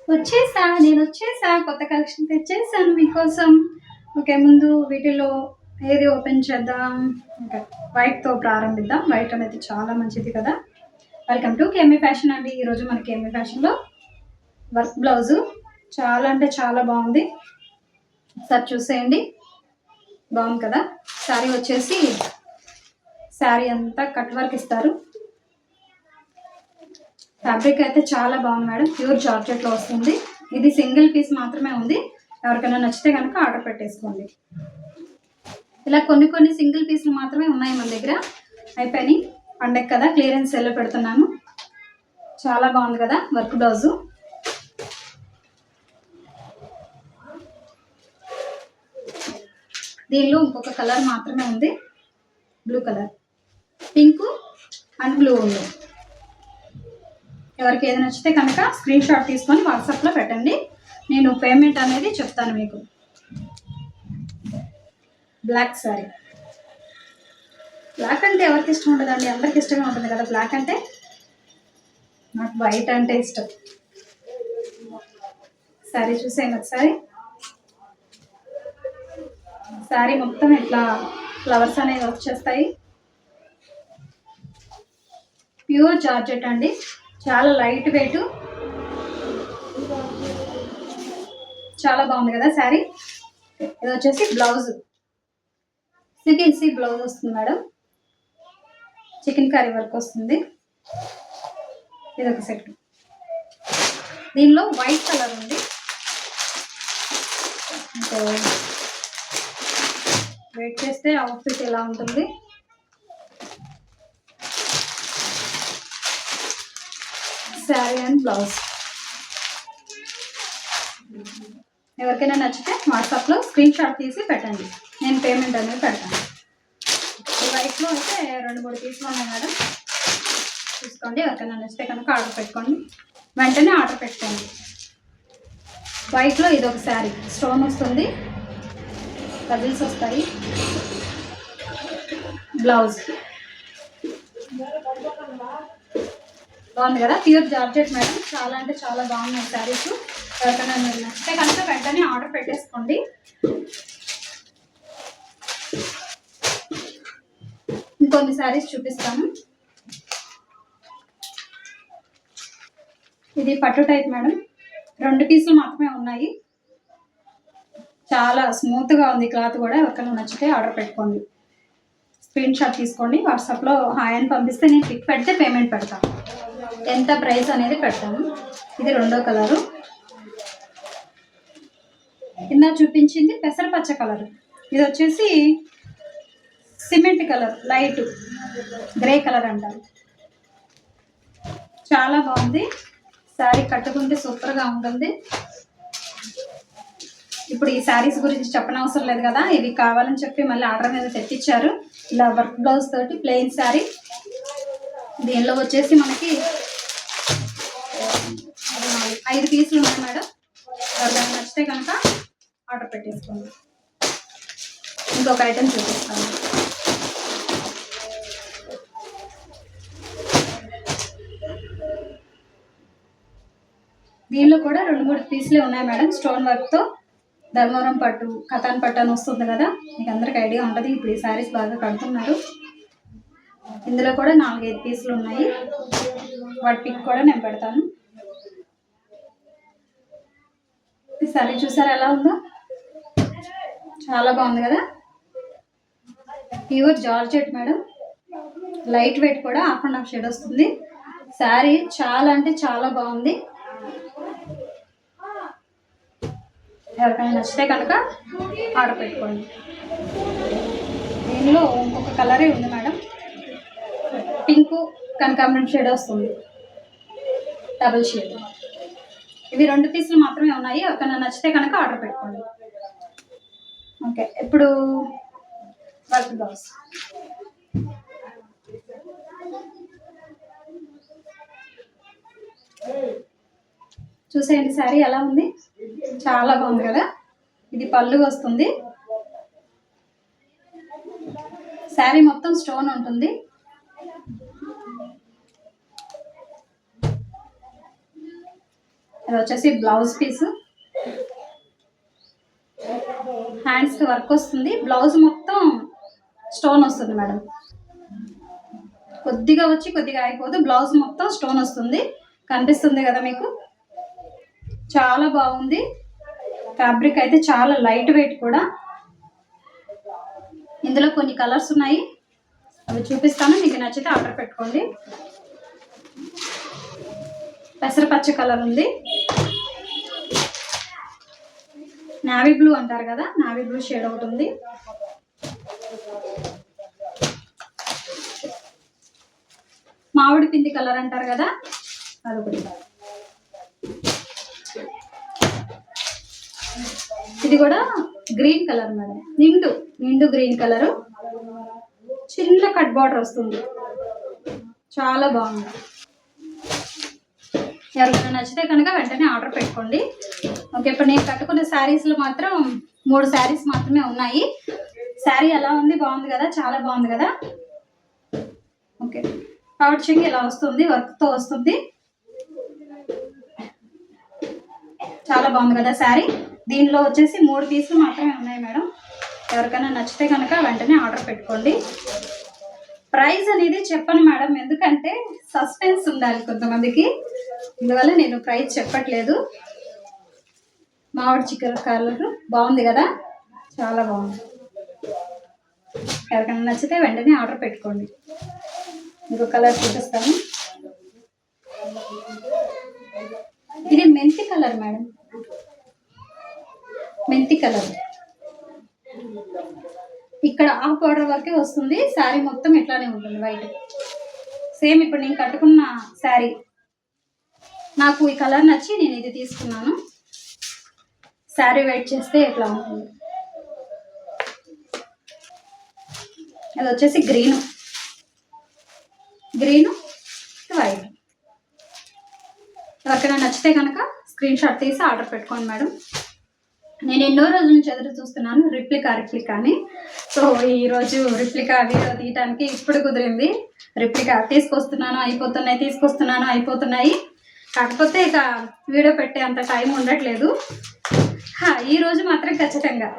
నేను వచ్చేసా కొత్త కలెక్షన్ తెచ్చేసాను మీకోసం. ఓకే, ముందు వీటిలో ఏది ఓపెన్ చేద్దాం? ఓకే, వైట్తో ప్రారంభిద్దాం. వైట్ అనేది చాలా మంచిది కదా. వెల్కమ్ టు కేఎంఈ ఫ్యాషన్ అండి. ఈరోజు మన కేఎంఈ ఫ్యాషన్లో వర్క్ బ్లౌజు చాలా అంటే చాలా బాగుంది. ఒకసారి చూసేయండి, బాగుంది కదా. శారీ వచ్చేసి శారీ అంతా కట్ వర్క్ ఇస్తారు. ఫ్యాబ్రిక్ అయితే చాలా బాగుంది మేడం, ప్యూర్ జార్జెట్లో వస్తుంది. ఇది సింగిల్ పీస్ మాత్రమే ఉంది. ఎవరికైనా నచ్చితే కనుక ఆర్డర్ పెట్టేసుకోండి. ఇలా కొన్ని కొన్ని సింగిల్ పీస్లు మాత్రమే ఉన్నాయి మన దగ్గర, అయిపోయినాయి. పండగ కదా, క్లియరెన్స్ సేల్లో పెడుతున్నాను. చాలా బాగుంది కదా వర్క్ బ్లౌజు. దీనిలో ఇంకొక కలర్ మాత్రమే ఉంది, blue colour, pink and blue ఉంది. ఎవరికి ఏది నచ్చితే కనుక స్క్రీన్ షాట్ తీసుకొని వాట్సాప్లో పెట్టండి. నేను పేమెంట్ అనేది చెప్తాను మీకు. బ్లాక్ శారీ, బ్లాక్ అంటే ఎవరికి ఇష్టం ఉండదండి, అందరికి ఇష్టంగా ఉంటుంది కదా బ్లాక్ అంటే. నాకు వైట్ అంటే ఇష్టం. శారీ చూసేయండి ఒకసారి. శారీ మొత్తం ఇట్లా ఫ్లవర్స్ అనేవి వచ్చేస్తాయి. ప్యూర్ జార్జెట్ అండి, చాలా లైట్ వెయిట్, చాలా బాగుంది కదా శారీ. ఇది వచ్చేసి బ్లౌజ్, చికెన్ బ్లౌజ్ వస్తుంది మేడం, చికెన్ కర్రీ వర్క్ వస్తుంది. ఇది ఒక సెట్. దీనిలో వైట్ కలర్ ఉంది. వెయిట్ చేస్తే అవుట్ఫిట్ ఎలా ఉంటుంది. Sari and blouse. ఎవరికైనా నచ్చితే వాట్సాప్లో స్క్రీన్ షాట్ తీసి పెట్టండి, నేను పేమెంట్ అనేది పెడతాను. ఈ వైట్లో అయితే 2-3 పీసులు ఉన్నాయి మేడం, చూసుకోండి. ఎవరికైనా నచ్చితే కనుక ఆర్డర్ పెట్టుకోండి, వెంటనే ఆర్డర్ పెట్టుకోండి. వైట్లో ఇది ఒక శారీ, స్టోన్ వస్తుంది, కజిల్స్ వస్తాయి. బ్లౌజ్ బాగుంది కదా, ప్యూర్ జార్జెట్ మేడం, చాలా అంటే చాలా బాగున్నాయి శారీస్. ఎవరికైనా మీరు నచ్చితే కనుక వెంటనే ఆర్డర్ పెట్టేసుకోండి. ఇంకొన్ని శారీస్ చూపిస్తాను. ఇది పట్టు టైప్ మేడం, 2 పీసులు మాత్రమే ఉన్నాయి. చాలా స్మూత్గా ఉంది క్లాత్ కూడా. ఎవరికైనా నచ్చితే ఆర్డర్ పెట్టుకోండి, స్క్రీన్ షాట్ తీసుకోండి. వాట్సాప్లో హాయ్ అని పంపిస్తే నేను పిక్ పెడితే పేమెంట్ పెడతాను, ఎంత ప్రైస్ అనేది పెడతాను. ఇది 2వ కలరు. కింద చూపించింది పెసరపచ్చ కలర్, ఇది వచ్చేసి cement colour, light grey colour అంటారు. చాలా బాగుంది శారీ, కట్టుకుంటే సూపర్గా ఉంటుంది. ఇప్పుడు ఈ శారీస్ గురించి చెప్పనవసరం లేదు కదా, ఇవి కావాలని చెప్పి మళ్ళీ ఆర్డర్ మీద తెప్పించారు. ఇలా వర్క్ బ్లౌజ్ తోటి ప్లెయిన్ శారీ. దీనిలో వచ్చేసి మనకి 5 పీసులు ఉన్నాయి మేడం. ఎవరికైనా నచ్చితే కనుక ఆర్డర్ పెట్టేసుకోండి. ఇంకొక ఐటెం చూపిస్తాను. దీనిలో కూడా 2-3 పీసులే ఉన్నాయి మేడం, స్టోన్ వర్క్తో. ధర్మవరం పట్టు, కథాన్ పట్టు అని వస్తుంది కదా, మీకు అందరికి ఐడియా ఉంటుంది. ఇప్పుడు ఈ శారీస్ బాగా కడుతున్నారు. ఇందులో కూడా 4-5 పీసులు ఉన్నాయి, వాటి పిక్ కూడా నేను పెడతాను. ఈ శారీ చూసారా ఎలా ఉందో, చాలా బాగుంది కదా. Pure georgette madam, light weight కూడా, 1/2 షేడ్ వస్తుంది. శారీ చాలా అంటే చాలా బాగుంది. ఎవరికైనా నచ్చితే కనుక ఆర్డర్ పెట్టుకోండి. దీనిలో ఇంకొక కలరే ఉంది మేడం, పింక్ కనకాంబరం షేడ్ వస్తుంది, డబుల్ షేడ్. ఇవి 2 పీసులు మాత్రమే ఉన్నాయి. ఎవరికైనా నచ్చితే కనుక ఆర్డర్ పెట్టుకోండి. ఓకే, ఇప్పుడు వర్క్ బ్లౌజ్. చూసేయండి శారీ ఎలా ఉంది, చాలా బాగుంది కదా. ఇది పళ్ళు వస్తుంది. శారీ మొత్తం స్టోన్ ఉంటుంది. ఇది వచ్చేసి బ్లౌజ్ పీసు, హ్యాండ్స్కి వర్క్ వస్తుంది. బ్లౌజ్ మొత్తం స్టోన్ వస్తుంది మేడం. కొద్దిగా వచ్చి కొద్దిగా అయిపోదు, బ్లౌజ్ మొత్తం స్టోన్ వస్తుంది. కనిపిస్తుంది కదా మీకు, చాలా బాగుంది. ఫ్యాబ్రిక్ అయితే చాలా లైట్ వెయిట్ కూడా. ఇందులో కొన్ని కలర్స్ ఉన్నాయి, అవి చూపిస్తాను. మీకు నచ్చితే ఆర్డర్ పెట్టుకోండి. పెసరపచ్చ కలర్ ఉంది, నావీ బ్లూ అంటారు కదా, నావీ బ్లూ షేడ్ ఒకటి ఉంది. మామిడి పిండి కలర్ అంటారు కదా, అదొకటి. ఇది కూడా గ్రీన్ కలర్ మేడం, నిండు గ్రీన్ కలరు, చిన్న కట్ బార్డర్ వస్తుంది, చాలా బాగుంది. ఎవరికైనా నచ్చితే కనుక వెంటనే ఆర్డర్ పెట్టుకోండి. ఓకే, ఇప్పుడు నేను కట్టుకున్న శారీస్లో మాత్రం 3 శారీస్ మాత్రమే ఉన్నాయి. శారీ ఎలా ఉంది? బాగుంది కదా, చాలా బాగుంది కదా. ఓకే, పౌచ్ చెంగి ఇలా వస్తుంది, వర్క్తో వస్తుంది, చాలా బాగుంది కదా శారీ. దీనిలో వచ్చేసి 3 పీసులు మాత్రమే ఉన్నాయి మేడం. ఎవరికైనా నచ్చితే కనుక వెంటనే ఆర్డర్ పెట్టుకోండి. ప్రైస్ అనేది చెప్పను మేడం, ఎందుకంటే సస్పెన్స్ ఉండాలి కొంతమందికి, అందువల్ల నేను ప్రైస్ చెప్పట్లేదు. మామిడి చికెన్ కలర్ బాగుంది కదా, చాలా బాగుంది. ఎవరికైనా నచ్చితే వెంటనే ఆర్డర్ పెట్టుకోండి. ఇంకో కలర్ చూపిస్తాను. ఇది మెంతి కలర్ మేడం, మెంతి కలర్. ఇక్కడ హాఫ్ బార్డర్ వరకే వస్తుంది, శారీ మొత్తం ఇట్లానే ఉంటుంది వైట్. సేమ్ ఇప్పుడు నేను కట్టుకున్న శారీ, నాకు ఈ కలర్ నచ్చి నేను ఇది తీసుకున్నాను. శారీ వెయిట్ చేస్తే ఎట్లా ఉంటుంది. అది వచ్చేసి గ్రీను వైట్. ఎవరికైనా నచ్చితే కనుక స్క్రీన్ షాట్ తీసి ఆర్డర్ పెట్టుకోండి మేడం. నేను ఎన్నో రోజుల నుంచి ఎదురు చూస్తున్నాను రిప్లికా అని. సో ఈరోజు రిప్లికా వీడియో తీయడానికి ఇప్పుడు కుదిరింది. రిప్లికా తీసుకొస్తున్నాను అయిపోతున్నాయి. కాకపోతే ఇక వీడియో పెట్టే అంత టైం ఉండట్లేదు. ఈరోజు మాత్రం ఖచ్చితంగా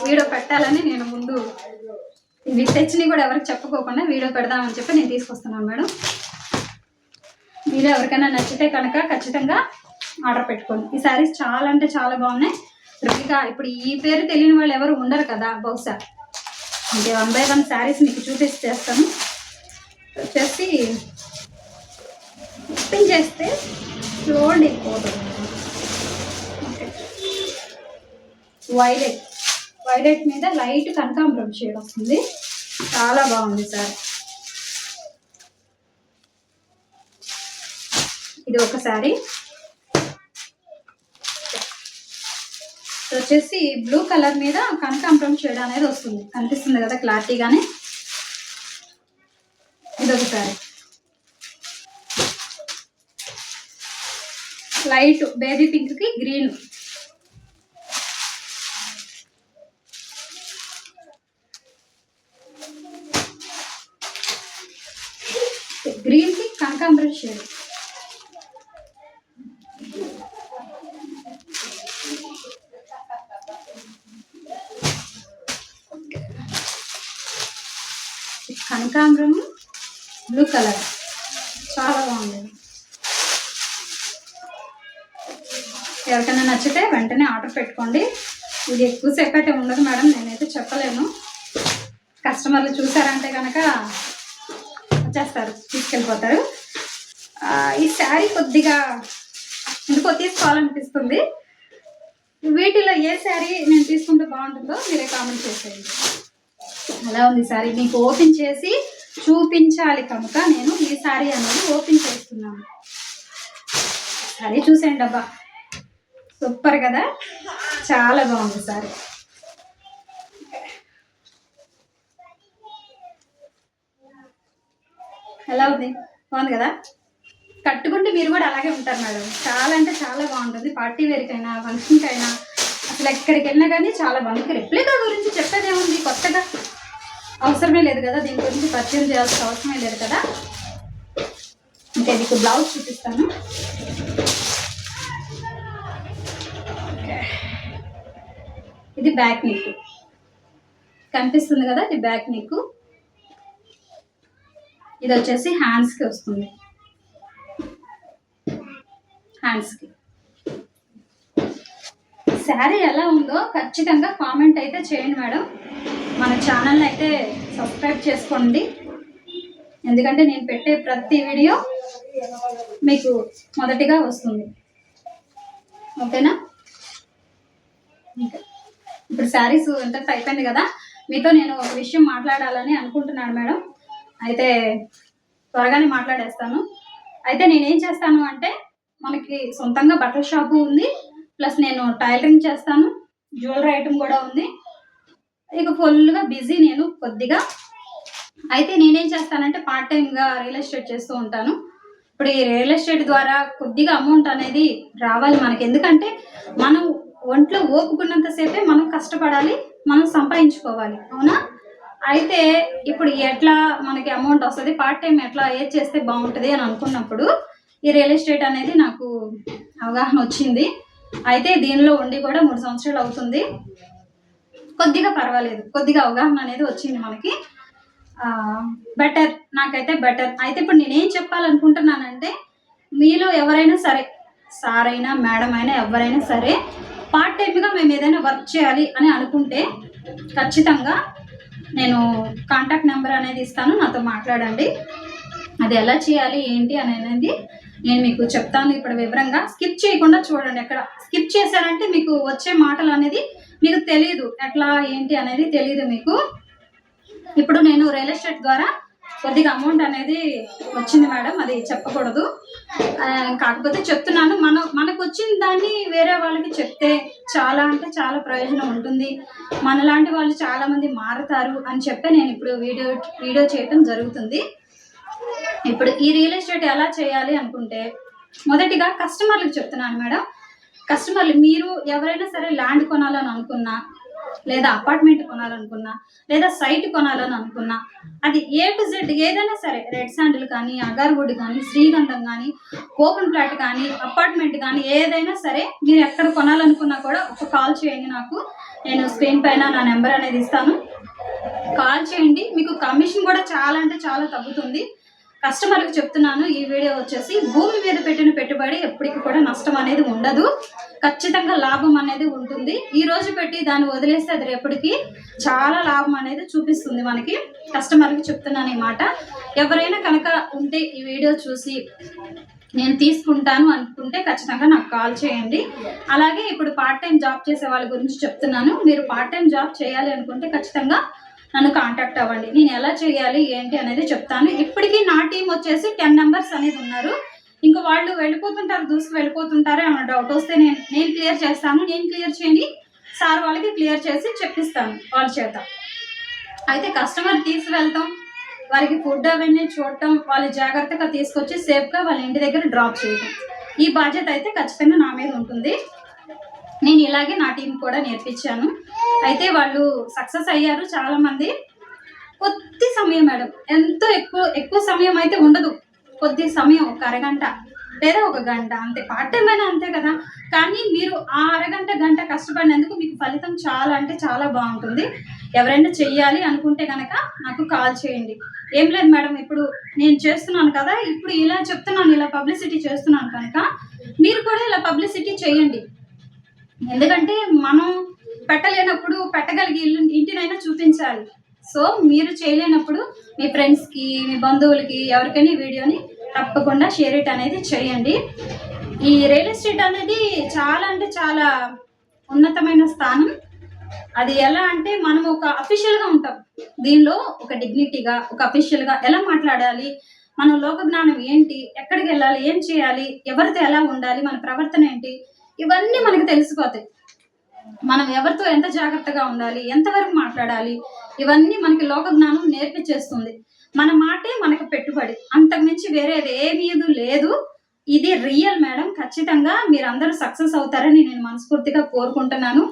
వీడియో పెట్టాలని నేను ముందు ఇవి తెచ్చినవి కూడా ఎవరికి చెప్పుకోకుండా వీడియో పెడదామని చెప్పి నేను తీసుకొస్తున్నాను మేడం. వీడియో ఎవరికైనా నచ్చితే కనుక ఖచ్చితంగా ఆర్డర్ పెట్టుకోండి. ఈ శారీస్ చాలా అంటే చాలా బాగున్నాయి. రిప్లికా ఇప్పుడు ఈ పేరు తెలియని వాళ్ళు ఎవరు ఉండరు కదా బహుశా. అంటే 1 by 1 శారీస్ మీకు చూపిస్తాను. వచ్చేసి ఓపెన్ చేస్తే స్లోడ్ అయిపోతుంది. వైలెట్ మీద లైట్ కనకాంబరం షేడ్ వస్తుంది, చాలా బాగుంది సార్. ఇది ఒక శారీ. వచ్చేసి బ్లూ కలర్ మీద కనకాంబరం షేడ్ అనేది వస్తుంది, కనిపిస్తుంది కదా క్లారిటీగానే. ఇది ఒక శారీ, లైట్ బేబీ పింక్ కి గ్రీన్. గ్రీన్ కి కనకాంబరం షేడ్. కనకాంబరం బ్లూ కలర్ చాలా బాగుంది. ఎవరికైనా నచ్చితే వెంటనే ఆర్డర్ పెట్టుకోండి. ఇది ఎక్కువసేపు అయితే ఉండదు మేడం, నేనైతే చెప్పలేను. కస్టమర్లు చూసారంటే కనుక వచ్చేస్తారు, తీసుకెళ్ళిపోతారు. ఈ శారీ కొద్దిగా ఎందుకో తీసుకోవాలనిపిస్తుంది. వీటిలో ఏ శారీ నేను తీసుకుంటే బాగుంటుందో మీరే కామెంట్ చేసేయండి. అలా ఉంది శారీ, మీకు ఓపెన్ చేసి చూపించాలి కనుక నేను ఈ శారీ అనేది ఓపెన్ చేస్తున్నాను. శారీ చూసేయండి అబ్బా, సూపర్ కదా, చాలా బాగుంది శారీ. ఎలా ఉంది? బాగుంది కదా. కట్టుకుంటే మీరు కూడా అలాగే ఉంటారు మేడం. చాలా అంటే చాలా బాగుంటుంది. పార్టీ వేర్కైనా ఫంక్షన్కైనా అసలు ఎక్కడికి వెళ్ళినా కానీ చాలా బాగుంది. రిప్లికా గురించి చెప్పేదేముంది, కొత్తగా అవసరమే లేదు కదా, దీని గురించి పరిచయం చేయాల్సిన అవసరమే లేదు కదా. అంటే మీకు బ్లౌజ్ చూపిస్తాను. ఇది బ్యాక్ నెక్, కనిపిస్తుంది కదా, ఇది బ్యాక్ నెక్. ఇది వచ్చేసి హ్యాండ్స్కి వస్తుంది, హ్యాండ్స్కి. శారీ ఎలా ఉందో ఖచ్చితంగా కామెంట్ అయితే చేయండి మేడం. మన ఛానల్ని అయితే సబ్స్క్రైబ్ చేసుకోండి, ఎందుకంటే నేను పెట్టే ప్రతి వీడియో మీకు మొదటిగా వస్తుంది. ఓకేనా? ఇప్పుడు శారీస్ ఇంతటితో అయిపోయింది కదా. మీతో నేను ఒక విషయం మాట్లాడాలని అనుకుంటున్నాను మేడం. అయితే త్వరగానే మాట్లాడేస్తాను. అయితే నేనేం చేస్తాను అంటే, మనకి సొంతంగా బట్టల షాపు ఉంది, ప్లస్ నేను టైలరింగ్ చేస్తాను, జ్యువెలరీ ఐటమ్ కూడా ఉంది. ఇక ఫుల్గా బిజీ నేను కొద్దిగా. అయితే నేనేం చేస్తానంటే పార్ట్ టైంగా రియల్ ఎస్టేట్ చేస్తూ ఉంటాను. ఇప్పుడు ఈ రియల్ ఎస్టేట్ ద్వారా కొద్దిగా అమౌంట్ అనేది రావాలి మనకి, ఎందుకంటే మనం ఒంట్లో ఓపుకున్నంతసేపే మనం కష్టపడాలి, మనం సంపాదించుకోవాలి, అవునా? అయితే ఇప్పుడు ఎట్లా మనకి అమౌంట్ వస్తుంది, పార్ట్ టైం ఎట్లా ఏది చేస్తే బాగుంటుంది అని అనుకున్నప్పుడు ఈ రియల్ ఎస్టేట్ అనేది నాకు అవగాహన వచ్చింది. అయితే దీనిలో ఉండి కూడా 3 సంవత్సరాలు అవుతుంది. కొద్దిగా పర్వాలేదు, కొద్దిగా అవగాహన అనేది వచ్చింది మనకి. బెటర్, నాకైతే బెటర్. అయితే ఇప్పుడు నేనేం చెప్పాలనుకుంటున్నానంటే, మీలో ఎవరైనా సరే, సార్ అయినా మేడం అయినా ఎవరైనా సరే పార్ట్ టైంగా మేము ఏదైనా వర్క్ చేయాలి అని అనుకుంటే ఖచ్చితంగా నేను కాంటాక్ట్ నెంబర్ అనేది ఇస్తాను, నాతో మాట్లాడండి. అది ఎలా చేయాలి ఏంటి అనేది నేను మీకు చెప్తాను ఇప్పుడు వివరంగా. స్కిప్ చేయకుండా చూడండి, ఎక్కడ స్కిప్ చేశారంటే మీకు వచ్చే మాటలు అనేది మీకు తెలియదు, ఎట్లా ఏంటి అనేది తెలియదు మీకు. ఇప్పుడు నేను రియల్ ఎస్టేట్ ద్వారా కొద్దిగా అమౌంట్ అనేది వచ్చింది మేడం, అది చెప్పకూడదు, కాకపోతే చెప్తున్నాను. మనకు వచ్చిన దాన్ని వేరే వాళ్ళకి చెప్తే చాలా అంటే చాలా ప్రయోజనం ఉంటుంది, మనలాంటి వాళ్ళు చాలామంది మారుతారు అని చెప్పి నేను ఇప్పుడు వీడియో చేయటం జరుగుతుంది. ఇప్పుడు ఈ రియల్ ఎస్టేట్ ఎలా చేయాలి అనుకుంటే, మొదటిగా కస్టమర్లకు చెప్తున్నాను మేడం. కస్టమర్లు, మీరు ఎవరైనా సరే ల్యాండ్ కొనాలని అనుకున్నా, లేదా అపార్ట్మెంట్ కొనాలనుకున్నా, లేదా సైట్ కొనాలని అనుకున్నా, అది A to Z ఏదైనా సరే, రెడ్ శాండిల్ కానీ, అగర్వుడ్ కానీ, శ్రీగంధం కానీ, ఓపెన్ ప్లాట్ కానీ, అపార్ట్మెంట్ కానీ, ఏదైనా సరే మీరు ఎక్కడ కొనాలనుకున్నా కూడా ఒక కాల్ చేయండి నాకు. నేను స్క్రీన్ పైన నా నెంబర్ అనేది ఇస్తాను, కాల్ చేయండి. మీకు కమిషన్ కూడా చాలా అంటే చాలా తగ్గుతుంది. కస్టమర్లకు చెప్తున్నాను, ఈ వీడియో వచ్చేసి భూమి మీద పెట్టిన పెట్టుబడి ఎప్పటికీ కూడా నష్టం అనేది ఉండదు, ఖచ్చితంగా లాభం అనేది ఉంటుంది. ఈ రోజు పెట్టి దాన్ని వదిలేస్తే అది రేపటికి చాలా లాభం అనేది చూపిస్తుంది మనకి. కస్టమర్కి చెప్తున్నాను ఈ మాట. ఎవరైనా కనుక ఉంటే ఈ వీడియో చూసి నేను తీసుకుంటాను అనుకుంటే ఖచ్చితంగా నాకు కాల్ చేయండి. అలాగే ఇప్పుడు పార్ట్ టైం జాబ్ చేసే వాళ్ళ గురించి చెప్తున్నాను. మీరు పార్ట్ టైం జాబ్ చేయాలి అనుకుంటే ఖచ్చితంగా నన్ను కాంటాక్ట్ అవ్వండి. నేను ఎలా చేయాలి ఏంటి అనేది చెప్తాను. ఇప్పటికీ నా టీం వచ్చేసి 10 మెంబర్స్ అనేది ఉన్నారు. ఇంకా వాళ్ళు వెళ్ళిపోతుంటారు, దూసుకు వెళ్ళిపోతుంటారు. ఏమైనా డౌట్ వస్తే నేను క్లియర్ చేస్తాను, నేను క్లియర్ చేయని సార్ వాళ్ళకి క్లియర్ చేసి చెప్పిస్తాను వాళ్ళ చేత. అయితే కస్టమర్ తీసుకువెళ్తాం, వారికి ఫుడ్ అవన్నీ చూడటం, వాళ్ళు జాగ్రత్తగా తీసుకొచ్చి సేఫ్గా వాళ్ళ ఇంటి దగ్గర డ్రాప్ చేయటం, ఈ బాధ్యత అయితే ఖచ్చితంగా నా మీద ఉంటుంది. నేను ఇలాగే నా టీం కూడా నేర్పించాను. అయితే వాళ్ళు సక్సెస్ అయ్యారు చాలామంది. కొద్ది సమయం మేడం, ఎంతో ఎక్కువ సమయం అయితే ఉండదు, కొద్ది సమయం, ఒక అరగంట లేదా ఒక గంట అంతే. పార్ట్ టైం అయినా అంతే కదా, కానీ మీరు ఆ అరగంట గంట కష్టపడినందుకు మీకు ఫలితం చాలా అంటే చాలా బాగుంటుంది. ఎవరైనా చెయ్యాలి అనుకుంటే కనుక నాకు కాల్ చేయండి. ఏం లేదు మేడం, ఇప్పుడు నేను చేస్తున్నాను కదా, ఇప్పుడు ఇలా చెప్తున్నాను, ఇలా పబ్లిసిటీ చేస్తున్నాను కనుక మీరు కూడా ఇలా పబ్లిసిటీ చేయండి. ఎందుకంటే మనం పెట్టలేనప్పుడు పెట్టగలిగే ఇంటినైనా చూపించాలి. సో మీరు చేయలేనప్పుడు మీ ఫ్రెండ్స్కి, మీ బంధువులకి, ఎవరికైనా వీడియోని తప్పకుండా షేర్ ఇట్ అనేది చేయండి. ఈ రియల్ ఎస్టేట్ అనేది చాలా అంటే చాలా ఉన్నతమైన స్థానం. అది ఎలా అంటే మనం ఒక అఫీషియల్గా ఉంటాం దీనిలో, ఒక డిగ్నిటీగా, ఒక అఫీషియల్గా ఎలా మాట్లాడాలి, మన లోక జ్ఞానం ఏంటి, ఎక్కడికి వెళ్ళాలి, ఏం చేయాలి, ఎవరితో ఎలా ఉండాలి, మన ప్రవర్తన ఏంటి, ఇవన్నీ మనకు తెలిసిపోతాయి. మనం ఎవరితో ఎంత జాగ్రత్తగా ఉండాలి, ఎంతవరకు మాట్లాడాలి, ఇవన్నీ మనకి లోక జ్ఞానం నేర్పించేస్తుంది. మన మాటే మనకు పెట్టుబడి, అంతకుమించి వేరేది ఏమీ లేదు. ఇది రియల్ మేడం. ఖచ్చితంగా మీరందరూ సక్సెస్ అవుతారని నేను మనస్ఫూర్తిగా కోరుకుంటున్నాను.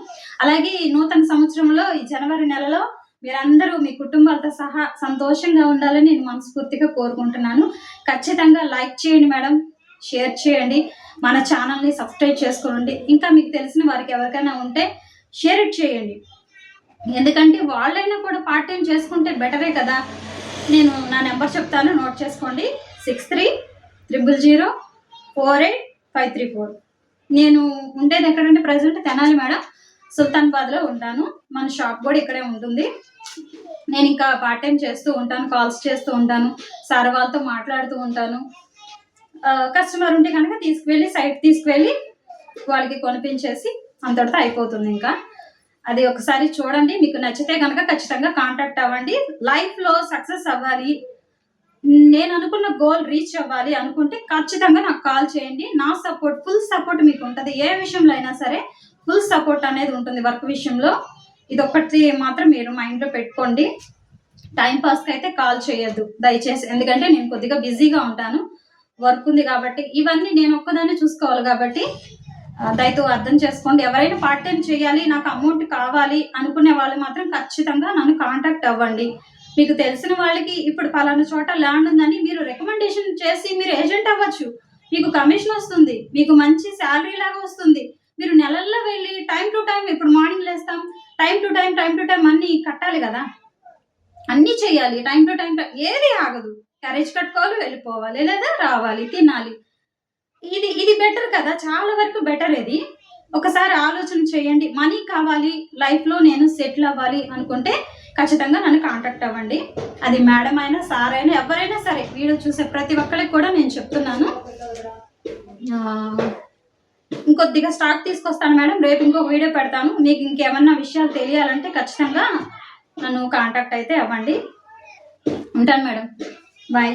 అలాగే ఈ నూతన సంవత్సరంలో, ఈ జనవరి నెలలో మీరందరూ మీ కుటుంబాలతో సహా సంతోషంగా ఉండాలని నేను మనస్ఫూర్తిగా కోరుకుంటున్నాను. ఖచ్చితంగా లైక్ చేయండి మేడం, షేర్ చేయండి, మన ఛానల్ని సబ్స్క్రైబ్ చేసుకోండి. ఇంకా మీకు తెలిసిన వారికి ఎవరికైనా ఉంటే షేర్ ఇట్ చేయండి. ఎందుకంటే వాళ్ళైనా కూడా పార్ట్ టైం చేసుకుంటే బెటరే కదా. నేను నా నెంబర్ చెప్తాను, నోట్ చేసుకోండి. 6300048534. నేను ఉండేది ఎక్కడంటే ప్రజెంట్ తెనాలి మేడం, సుల్తాన్బాద్లో ఉంటాను. మన షాప్ కూడా ఇక్కడే ఉంటుంది. నేను ఇంకా పార్ట్ టైం చేస్తూ ఉంటాను, కాల్స్ చేస్తూ ఉంటాను, సార్ వాళ్ళతో మాట్లాడుతూ ఉంటాను. కస్టమర్ ఉంటే కనుక సైట్ తీసుకువెళ్ళి వాళ్ళకి కొనిపించేసి అంతటితో అయిపోతుంది. ఇంకా అది ఒకసారి చూడండి, మీకు నచ్చితే కనుక ఖచ్చితంగా కాంటాక్ట్ అవ్వండి. లైఫ్లో సక్సెస్ అవ్వాలి, నేను అనుకున్న గోల్ రీచ్ అవ్వాలి అనుకుంటే ఖచ్చితంగా నాకు కాల్ చేయండి. నా సపోర్ట్, ఫుల్ సపోర్ట్ మీకు ఉంటుంది. ఏ విషయంలో అయినా సరే ఫుల్ సపోర్ట్ అనేది ఉంటుంది వర్క్ విషయంలో. ఇదొక్కటి మాత్రం మీరు మైండ్లో పెట్టుకోండి. టైంపాస్కి అయితే కాల్ చేయొద్దు దయచేసి, ఎందుకంటే నేను కొద్దిగా బిజీగా ఉంటాను, వర్క్ ఉంది కాబట్టి. ఇవన్నీ నేను ఒక్కదాన్ని చూసుకోవాలి కాబట్టి దయతో అర్థం చేసుకోండి. ఎవరైనా పార్ట్ టైం చేయాలి, నాకు అమౌంట్ కావాలి అనుకునే వాళ్ళు మాత్రం ఖచ్చితంగా నన్ను కాంటాక్ట్ అవ్వండి. మీకు తెలిసిన వాళ్ళకి ఇప్పుడు పలానా చోట ల్యాండ్ ఉందని మీరు రికమెండేషన్ చేసి మీరు ఏజెంట్ అవ్వచ్చు. మీకు కమిషన్ వస్తుంది, మీకు మంచి శాలరీ లాగా వస్తుంది. మీరు నెలల్లో వెళ్ళి టైం టు టైం, ఇప్పుడు మార్నింగ్ లేస్తాం, టైం టు టైం అన్నీ కట్టాలి కదా, అన్నీ చేయాలి టైం టు టైం. ఏది ఆగదు, క్యారేజ్ కట్టుకోవాలి, వెళ్ళిపోవాలి, లేదా రావాలి, తినాలి. ఇది బెటర్ కదా, చాలా వరకు బెటర్. ఇది ఒకసారి ఆలోచన చేయండి. మనీ కావాలి, లైఫ్లో నేను సెటిల్ అవ్వాలి అనుకుంటే ఖచ్చితంగా నన్ను కాంటాక్ట్ అవ్వండి. అది మేడం అయినా, సార్ అయినా, ఎవరైనా సరే. వీడియో చూసే ప్రతి ఒక్కరికి కూడా నేను చెప్తున్నాను. ఇంకొద్దిగా స్టాక్ తీసుకొస్తాను మేడం, రేపు ఇంకొక వీడియో పెడతాను. మీకు ఇంకేమన్నా విషయాలు తెలియాలంటే ఖచ్చితంగా నన్ను కాంటాక్ట్ అయితే అవ్వండి. ఉంటాను మేడం, బాయ్.